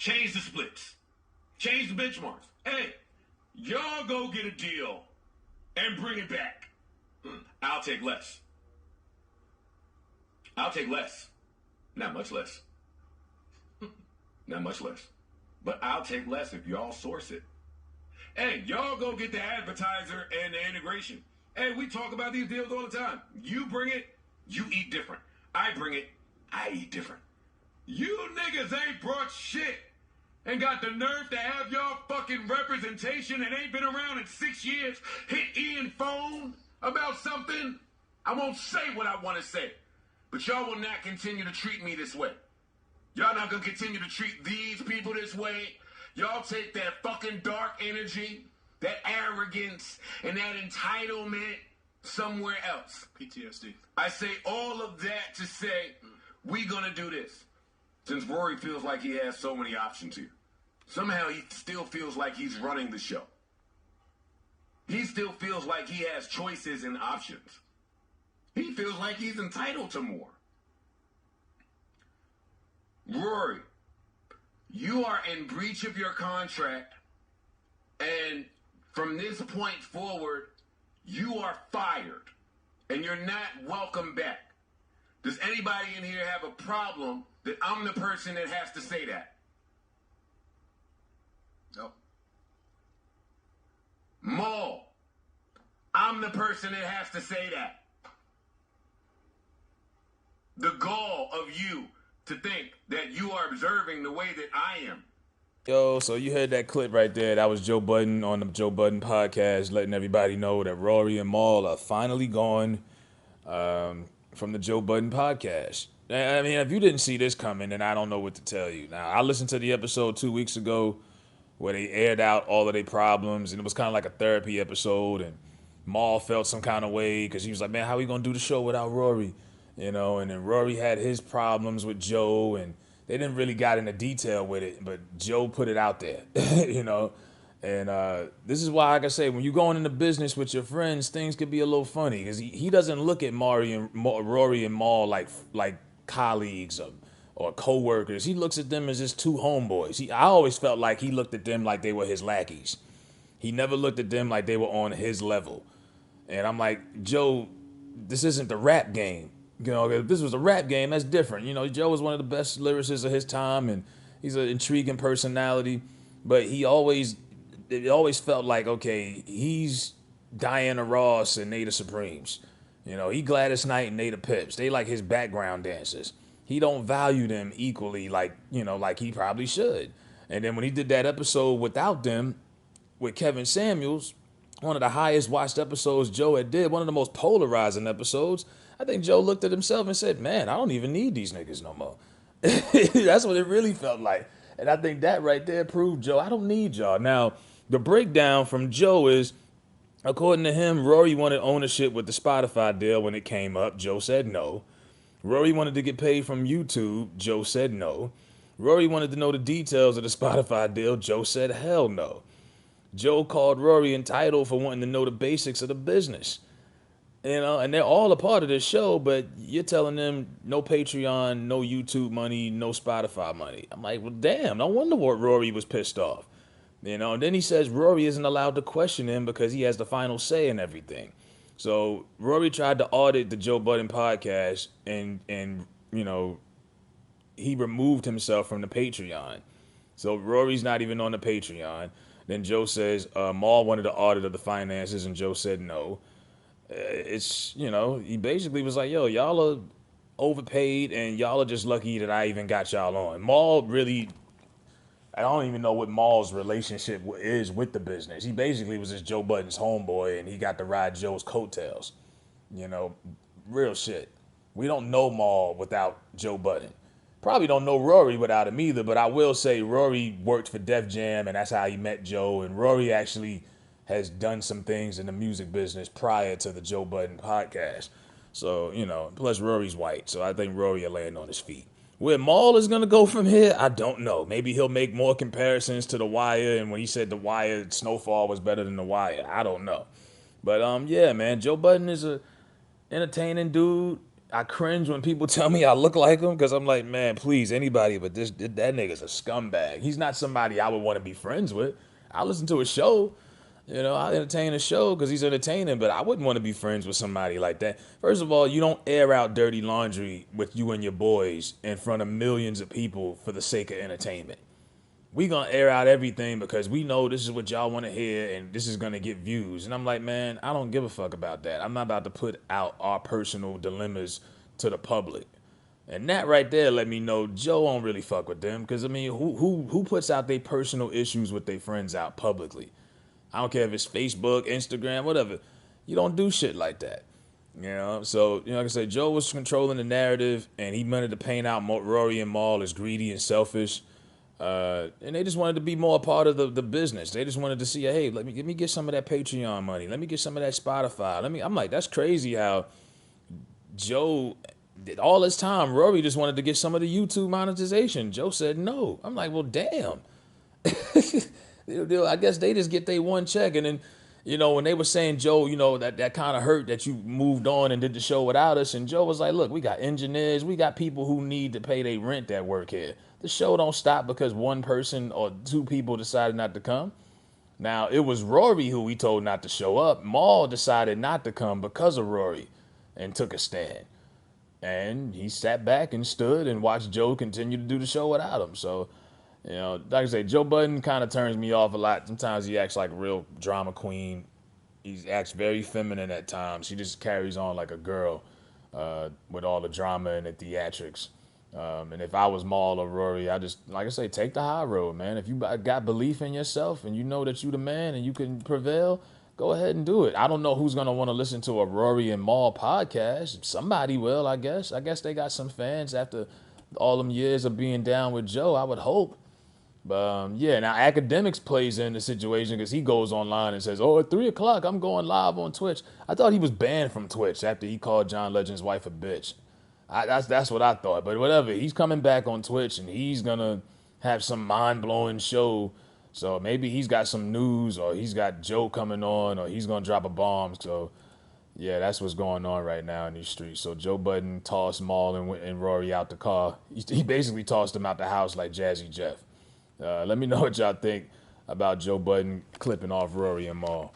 change the splits, change the benchmarks. Hey, y'all go get a deal and bring it back. I'll take less. I'll take less. Not much less. Not much less. But I'll take less if y'all source it. Hey, y'all go get the advertiser and the integration. Hey, we talk about these deals all the time. You bring it, you eat different. I bring it, I eat different. You niggas ain't brought shit and got the nerve to have y'all fucking representation and ain't been around in 6 years hit Ian phone about something. I won't say what I want to say, but y'all will not continue to treat me this way. Y'all not gonna continue to treat these people this way. Y'all take that fucking dark energy, that arrogance, and that entitlement somewhere else. PTSD. I say all of that to say, we gonna do this. Since Rory feels like he has so many options here. Somehow he still feels like he's running the show. He still feels like he has choices and options. He feels like he's entitled to more. Rory, you are in breach of your contract, and from this point forward, you are fired, and you're not welcome back. Does anybody in here have a problem that I'm the person that has to say that? No. Mal, I'm the person that has to say that. The gall of you to think that you are observing the way that I am. Yo, so you heard that clip right there. That was Joe Budden on the Joe Budden podcast, letting everybody know that Rory and Mal are finally gone from the Joe Budden podcast. I mean, if you didn't see this coming, then I don't know what to tell you. Now, I listened to the episode 2 weeks ago where they aired out all of their problems, and it was kind of like a therapy episode, and Mal felt some kind of way because he was like, man, how are we going to do the show without Rory? You know, and then Rory had his problems with Joe, and they didn't really got into detail with it, but Joe put it out there, you know. And this is why, like I say, when you're going into business with your friends, things could be a little funny because he doesn't look at Rory and Mal like colleagues or co-workers. He looks at them as just two homeboys. I always felt like he looked at them like they were his lackeys. He never looked at them like they were on his level. And I'm like, Joe, this isn't the rap game. You know, if this was a rap game, that's different. You know, Joe was one of the best lyricists of his time, and he's an intriguing personality. But it always felt like, okay, he's Diana Ross and Nada Supremes. You know, he Gladys Knight and Nada Pips. They like his background dancers. He don't value them equally like he probably should. And then when he did that episode without them, with Kevin Samuels, one of the highest watched episodes Joe had did, one of the most polarizing episodes, I think Joe looked at himself and said, man, I don't even need these niggas no more. That's what it really felt like. And I think that right there proved, Joe, I don't need y'all. Now, the breakdown from Joe is, according to him, Rory wanted ownership with the Spotify deal when it came up. Joe said no. Rory wanted to get paid from YouTube. Joe said no. Rory wanted to know the details of the Spotify deal. Joe said hell no. Joe called Rory entitled for wanting to know the basics of the business. You know, and they're all a part of this show, but you're telling them no Patreon, no YouTube money, no Spotify money. I'm like, well, damn, no wonder what Rory was pissed off. You know, and then he says Rory isn't allowed to question him because he has the final say in everything. So Rory tried to audit the Joe Budden podcast, and you know, he removed himself from the Patreon. So Rory's not even on the Patreon. Then Joe says Mal wanted the audit of the finances, and Joe said no. It's, you know, he basically was like, yo, y'all are overpaid and y'all are just lucky that I even got y'all on. Mal really, I don't even know what Mal's relationship is with the business. He basically was just Joe Budden's homeboy and he got to ride Joe's coattails. You know, real shit. We don't know Mal without Joe Budden. Probably don't know Rory without him either, but I will say Rory worked for Def Jam and that's how he met Joe, and Rory actually has done some things in the music business prior to the Joe Budden podcast. So, you know, plus Rory's white, so I think Rory will land on his feet. Where Mal is going to go from here, I don't know. Maybe he'll make more comparisons to The Wire, and when he said The Wire, Snowfall was better than The Wire. I don't know. But, yeah, man, Joe Budden is a entertaining dude. I cringe when people tell me I look like him because I'm like, man, please, anybody, but that nigga's a scumbag. He's not somebody I would want to be friends with. I listen to his show, I entertain a show because he's entertaining, but I wouldn't want to be friends with somebody like that. First of all, you don't air out dirty laundry with you and your boys in front of millions of people for the sake of entertainment. We gonna air out everything because we know this is what y'all want to hear and this is gonna get views. And I'm like, man, I don't give a fuck about that. I'm not about to put out our personal dilemmas to the public. And that right there let me know Joe don't really fuck with them. Cause I mean, who puts out their personal issues with their friends out publicly? I don't care if it's Facebook, Instagram, whatever. You don't do shit like that. So, like I said, Joe was controlling the narrative and he wanted to paint out Rory and Mal as greedy and selfish. And they just wanted to be more a part of the business. They just wanted to see, hey, let me get some of that Patreon money. Let me get some of that Spotify. I'm like, that's crazy how Joe did all this time. Rory just wanted to get some of the YouTube monetization. Joe said no. I'm like, well, damn. I guess they just get their one check. And then, when they were saying, Joe, that kind of hurt that you moved on and did the show without us. And Joe was like, look, we got engineers. We got people who need to pay their rent that work here. The show don't stop because one person or two people decided not to come. Now, it was Rory who we told not to show up. Mal decided not to come because of Rory and took a stand. And he sat back and stood and watched Joe continue to do the show without him. So, like I say, Joe Budden kind of turns me off a lot. Sometimes he acts like a real drama queen. He acts very feminine at times. She just carries on like a girl with all the drama and the theatrics. And if I was Mal or Rory, I just, like I say, take the high road, man. If you got belief in yourself and you know that you the man and you can prevail, go ahead and do it. I don't know who's going to want to listen to a Rory and Mal podcast. Somebody will, I guess. I guess they got some fans after all them years of being down with Joe, I would hope. But now Akademiks plays in the situation because he goes online and says, at 3 o'clock, I'm going live on Twitch. I thought he was banned from Twitch after he called John Legend's wife a bitch. That's what I thought. But whatever, he's coming back on Twitch and he's going to have some mind-blowing show. So maybe he's got some news or he's got Joe coming on or he's going to drop a bomb. So, yeah, that's what's going on right now in these streets. So Joe Budden tossed Mal and Rory out the car. He basically tossed them out the house like Jazzy Jeff. Let me know what y'all think about Joe Budden clipping off Rory and Mal.